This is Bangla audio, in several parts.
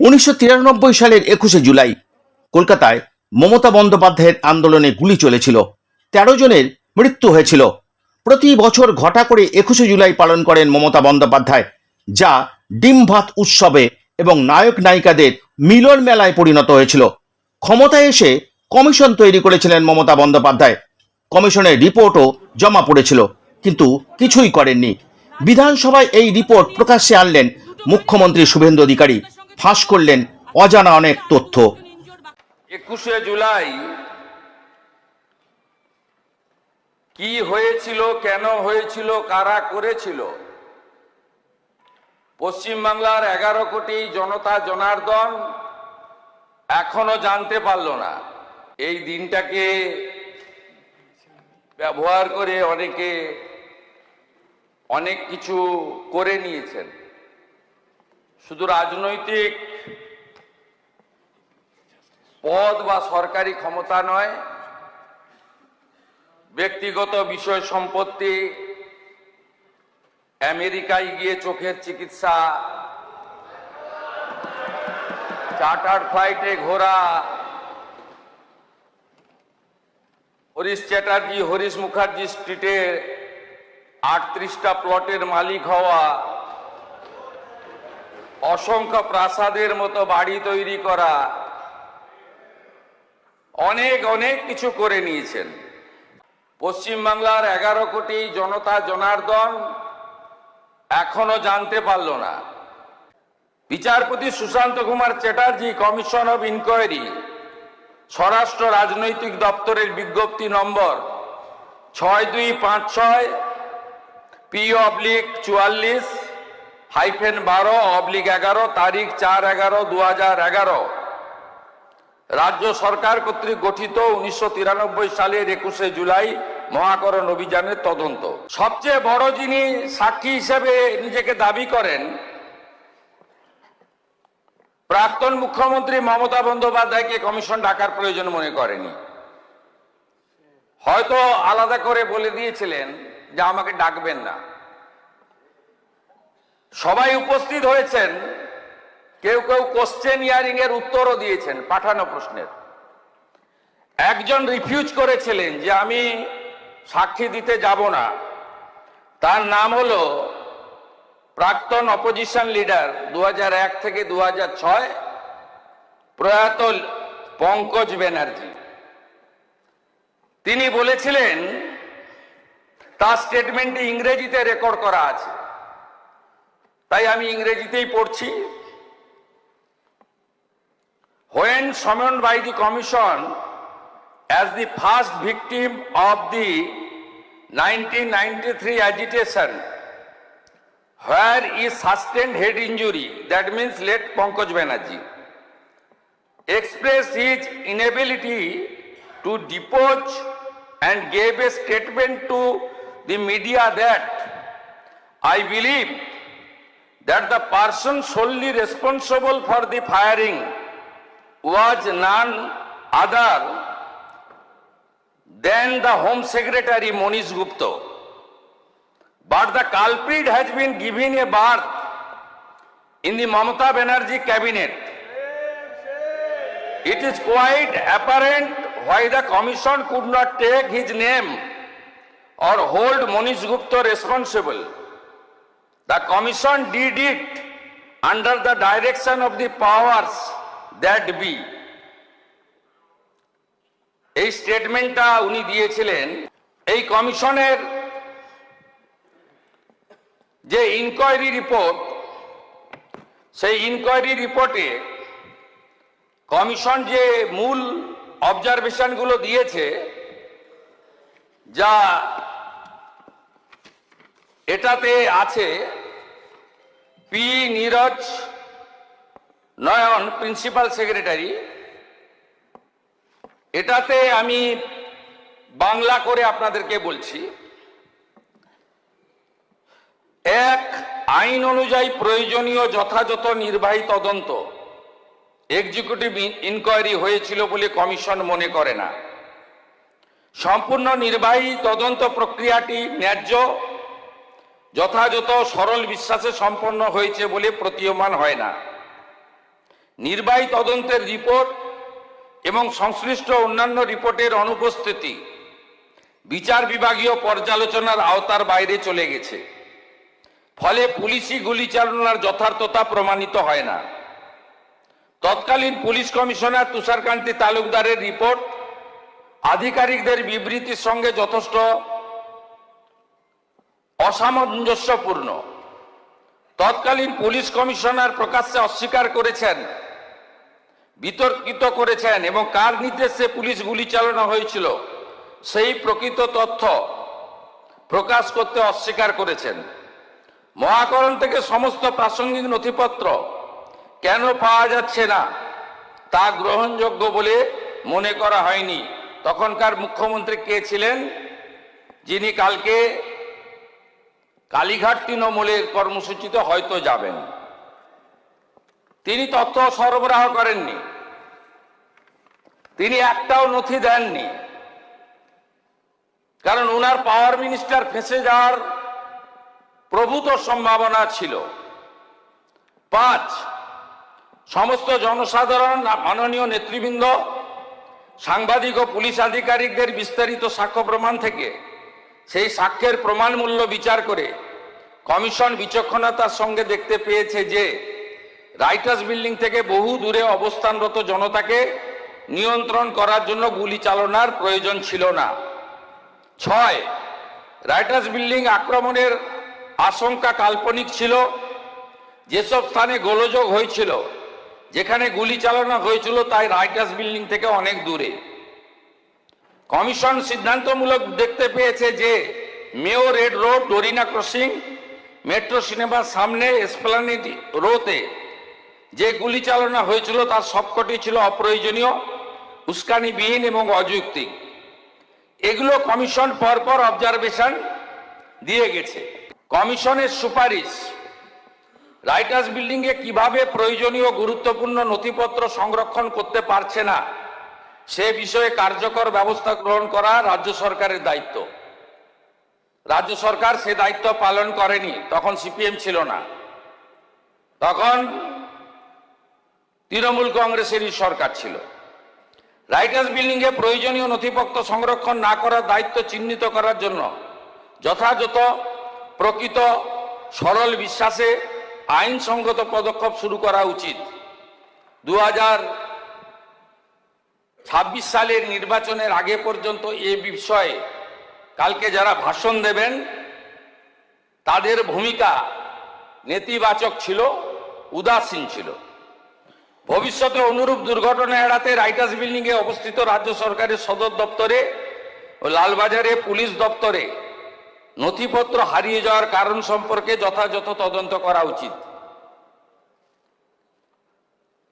1993 সালের 21শে জুলাই কলকাতায় মমতা বন্দ্যোপাধ্যায়ের আন্দোলনে গুলি চলেছিল। 13 জনের মৃত্যু হয়েছিল। প্রতি বছর ঘটা করে 21শে জুলাই পালন করেন মমতা বন্দ্যোপাধ্যায়, যা ডিম ভাত উৎসবে এবং নায়ক নায়িকাদের মিলন মেলায় পরিণত হয়েছিল। ক্ষমতায় এসে কমিশন তৈরি করেছিলেন মমতা বন্দ্যোপাধ্যায়। কমিশনের রিপোর্টও জমা পড়েছিল, কিন্তু কিছুই করেননি। বিধানসভায় এই রিপোর্ট প্রকাশ্যে আনলেন মুখ্যমন্ত্রী শুভেন্দু অধিকারী, ফাঁস করলেন অজানা অনেক তথ্য। 21শে জুলাই কি হয়েছিল, কেন হয়েছিল, কারা করেছিল, পশ্চিমবাংলার 11 কোটি জনতা জনার্দন এখনো জানতে পারল না। এই দিনটাকে ব্যবহার করে অনেকে অনেক কিছু করে নিয়েছেন। শুধু রাজনৈতিক পদ বা সরকারি ক্ষমতা নয়, ব্যক্তিগত বিষয় সম্পত্তি, আমেরিকায় গিয়ে চোখের চিকিৎসা, চার্টার ফ্লাইটে ঘোরা, হরিশ চ্যাটার্জি হরিশ মুখার্জি স্ট্রিটে 38টা প্লটের মালিক হওয়া, অসংখ্য প্রাসাদের মতো বাড়ি তৈরি করা, অনেক অনেক কিছু করে নিয়েছেন। পশ্চিমবাংলার 11 কোটি জনতা জনার্দন এখনো জানতে পারল না। বিচারপতি Sushanta Kumar Chatterjee commission of inquiry, স্বরাষ্ট্র রাজনৈতিক দপ্তরের বিজ্ঞপ্তি নম্বর 6256 P/44/12/11 তারিখ 4/11/2011 রাজ্য সরকার কর্তৃক গঠিত 1993 সালের 21শে জুলাই মহাকরণ অভিযানের তদন্ত। সবচেয়ে বড় যিনি সাক্ষী হিসেবে নিজেকে দাবি করেন, প্রাক্তন মুখ্যমন্ত্রী মমতা বন্দ্যোপাধ্যায়কে কমিশন ডাকার প্রয়োজন মনে করেনি। হয়তো আলাদা করে বলে দিয়েছিলেন যে আমাকে ডাকবেন না। সবাই উপস্থিত হয়েছেন, কেউ কেউ কোশ্চেন হিয়ারিং এর উত্তরও দিয়েছেন পাঠানো প্রশ্নের। একজন রিফিউজ করেছিলেন যে আমি সাক্ষী দিতে যাব না। তার নাম হলো প্রাক্তন অপোজিশন লিডার 2001 থেকে 2006 প্রয়াত পঙ্কজ ব্যানার্জি। তিনি বলেছিলেন, তার স্টেটমেন্টে ইংরেজিতে রেকর্ড করা আছে, তাই আমি ইংরেজিতেই পড়ছি। When summoned by the commission as the first victim of the 1993 agitation, where he sustained head injury, that means late Pankaj Banerjee, expressed his inability to depose and gave a statement to the media that I believe that the person solely responsible for the firing was none other than the Home Secretary Monish Gupta. But the culprit has been given a berth in the Mamata Banerjee cabinet. It is quite apparent why the commission could not take his name or hold Monish Gupta responsible. The commission did it under the direction of the powers that be. এই স্টেটমেন্টটা উনি দিয়েছিলেন। এই কমিশনের যে ইনকোয়ারি রিপোর্ট, সেই ইনকোয়ারি রিপোর্টে কমিশন যে মূল অবজারভেশনগুলো দিয়েছে, যা এটাতে আছে, পি নীরজ নয়ন প্রিন্সিপাল সেক্রেটারি, এটাতে আমি বাংলা করে আপনাদেরকে বলছি। 1, আইন অনুযায়ী প্রয়োজনীয় যথাযথ নির্বাহী তদন্ত এক্সিকিউটিভ ইনকোয়ারি হয়েছিল বলে কমিশন মনে করে না। সম্পূর্ণ নির্বাহী তদন্ত প্রক্রিয়াটি ন্যায্য, যথাযথ, সরল বিশ্বাসে সম্পন্ন হয়েছে বলে প্রতীয়মান হয় না। নির্বাহী তদন্তের রিপোর্ট এবং সংশ্লিষ্ট অন্যান্য রিপোর্টের অনুপস্থিতি বিচার বিভাগীয় পর্যালোচনার আওতার বাইরে চলে গেছে। ফলে পুলিশি গুলি চালনার যথার্থতা প্রমাণিত হয় না। তৎকালীন পুলিশ কমিশনার তুষারকান্তি তালুকদারের রিপোর্ট আধিকারিকদের বিবৃতির সঙ্গে যথেষ্ট অসামঞ্জস্যপূর্ণ। তৎকালীন পুলিশ কমিশনার প্রকাশ্যে অস্বীকার করেছেন, বিতর্কিত করেছেন এবং কার নির্দেশে পুলিশ গুলি চালানো হয়েছিল সেই প্রকৃত তথ্য প্রকাশ করতে অস্বীকার করেছেন। মহাকরণ থেকে সমস্ত প্রাসঙ্গিক নথিপত্র কেন পাওয়া যাচ্ছে না তা গ্রহণযোগ্য বলে মনে করা হয়নি। তখনকার মুখ্যমন্ত্রী কে ছিলেন, যিনি কালকে কালীঘাট তৃণমূলের কর্মসূচিতে হয়তো যাবেন। তিনি তথ্য সরবরাহ করেননি, তিনি একটাও নথি দেননি, কারণ ওনার পাওয়ার মিনিস্টার ফেঁসে যাওয়ার প্রভূত সম্ভাবনা ছিল। 5, সমস্ত জনসাধারণ, মাননীয় নেতৃবৃন্দ, সাংবাদিক ও পুলিশ আধিকারিকদের বিস্তারিত সাক্ষ্য প্রমাণ থেকে সেই সাক্ষ্যের প্রমাণ মূল্য বিচার করে কমিশন বিচক্ষণতার সঙ্গে দেখতে পেয়েছে যে রাইটার্স বিল্ডিং থেকে বহু দূরে অবস্থানরত জনতাকে নিয়ন্ত্রণ করার জন্য গুলি চালানোর প্রয়োজন ছিল না। 6, রাইটার্স বিল্ডিং আক্রমণের আশঙ্কা কাল্পনিক ছিল। যেসব স্থানে গোলযোগ হয়েছিল, যেখানে গুলি চালানো হয়েছিল তাই রাইটার্স বিল্ডিং থেকে অনেক দূরে। কমিশন সিদ্ধান্তমূলক দেখতে পেয়েছে যে মেও রেড রোড, ডোরিনা ক্রসিং, মেট্রো সিনেমার সামনে এসপ্লানেড রোতে যে গুলি চালানো হয়েছিল তার সবকটি ছিল অপ্রয়োজনীয়, উস্কানিবিহীন এবং অযৌক্তিক। এগুলো কমিশন পরপর অবজারভেশন দিয়ে গেছে। কমিশনের সুপারিশ রাইটার্স বিল্ডিংয়ে কিভাবে প্রয়োজনীয় গুরুত্বপূর্ণ নথিপত্র সংরক্ষণ করতে পারছে না সে বিষয়ে কার্যকর ব্যবস্থা গ্রহণ করা রাজ্য সরকারের দায়িত্ব। রাজ্য সরকার সে দায়িত্ব পালন করেনি, তখন সিপিএম ছিল না, তখন তৃণমূল কংগ্রেসেরই সরকার ছিল। রাইটার্স বিল্ডিংয়ে প্রয়োজনীয় নথিপত্র সংরক্ষণ না করার দায়িত্ব চিহ্নিত করার জন্য যথাযথ, প্রকৃত, সরল বিশ্বাসে আইনসঙ্গত পদক্ষেপ শুরু করা উচিত। 2026 সালের নির্বাচনের আগে পর্যন্ত এ বিষয়ে কালকে যারা ভাষণ দেবেন তাদের ভূমিকা নেতিবাচক ছিল, উদাসীন ছিল। ভবিষ্যতে অনুরূপ দুর্ঘটনা এড়াতে রাইটার্স বিল্ডিংয়ে অবস্থিত রাজ্য সরকারের সদর দপ্তরে ও লালবাজারে পুলিশ দপ্তরে নথিপত্র হারিয়ে যাওয়ার কারণ সম্পর্কে যথাযথ তদন্ত করা উচিত।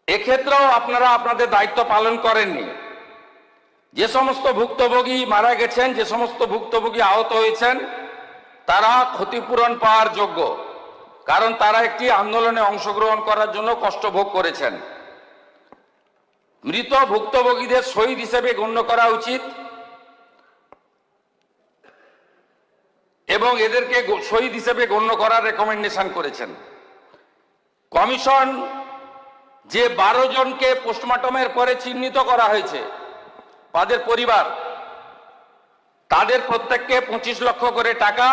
এক্ষেত্রেও আপনারা আপনাদের দায়িত্ব পালন করেননি। যে সমস্ত ভুক্তভোগী মারা গেছেন, যে সমস্ত ভুক্তভোগী আহত হয়েছেন, তারা ক্ষতিপূরণ পাওয়ার যোগ্য, কারণ তারা একটি আন্দোলনে অংশগ্রহণ করার জন্য কষ্ট ভোগ করেছেন। মৃত ভুক্তভোগীদের শহীদ হিসেবে গণ্য করা উচিত এবং এদেরকে শহীদ হিসেবে গণ্য করার রেকমেন্ডেশন করেছেন। কমিশন যে 12 জনকে পোস্টমর্টমের পরে চিহ্নিত করা হয়েছে, তাদের পরিবার, তাদের প্রত্যেককে 25 লক্ষ করে টাকা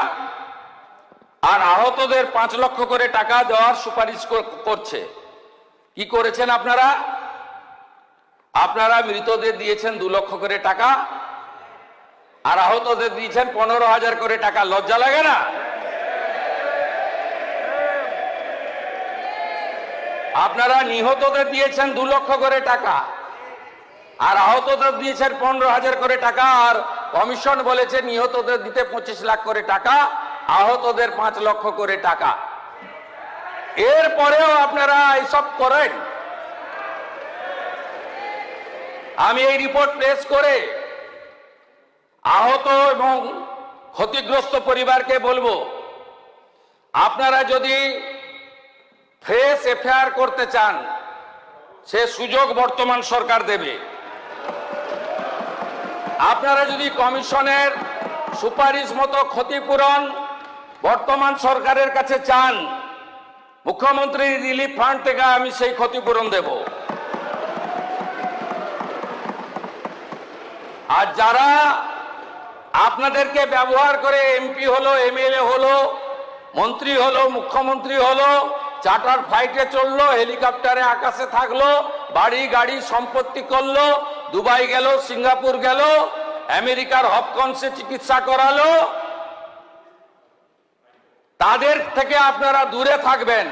আর আহতদের 5 লক্ষ করে টাকা দেওয়ার সুপারিশ করছে। কি করেছেন আপনারা? আপনারা মৃতদের দিয়েছেন 2 লক্ষ করে টাকা আর আহতদের দিয়েছেন 15,000 করে টাকা। লজ্জা লাগে না? আপনারা নিহতদের দিয়েছেন 2 লক্ষ করে টাকা আর আহতদের দিয়েছেন 15,000 করে টাকা, আর কমিশন বলেছে নিহতদের দিতে 25 লাখ করে টাকা, আহতদের 5 লক্ষ করে টাকা। এরপরেও আপনারা এইসব করেন। আমি এই রিপোর্ট পেশ করে আহত এবং ক্ষতিগ্রস্ত পরিবারকে বলবো, আপনারা যদি ফ্রেশ এফআইআর করতে চান সে সুযোগ বর্তমান সরকার দেবে। আপনারা যদি কমিশনের সুপারিশ মতো ক্ষতিপূরণ বর্তমান সরকারের কাছে চান, মুখ্যমন্ত্রী রিলিফ ফান্ড থেকে আমি সেই ক্ষতিপূরণ দেব। আর যারা আপনাদেরকে ব্যবহার করে এমপি হলো, এমএলএ হলো, মন্ত্রী হলো, মুখ্যমন্ত্রী হলো, চার্টার ফ্লাইটে চললো, হেলিকপ্টারে আকাশে থাকলো, বাড়ি গাড়ি সম্পত্তি করলো, দুবাই গেল, সিঙ্গাপুর গেল, আমেরিকার হপকন্সে চিকিৎসা করালো, তাদের থেকে আপনারা দূরে থাকবেন।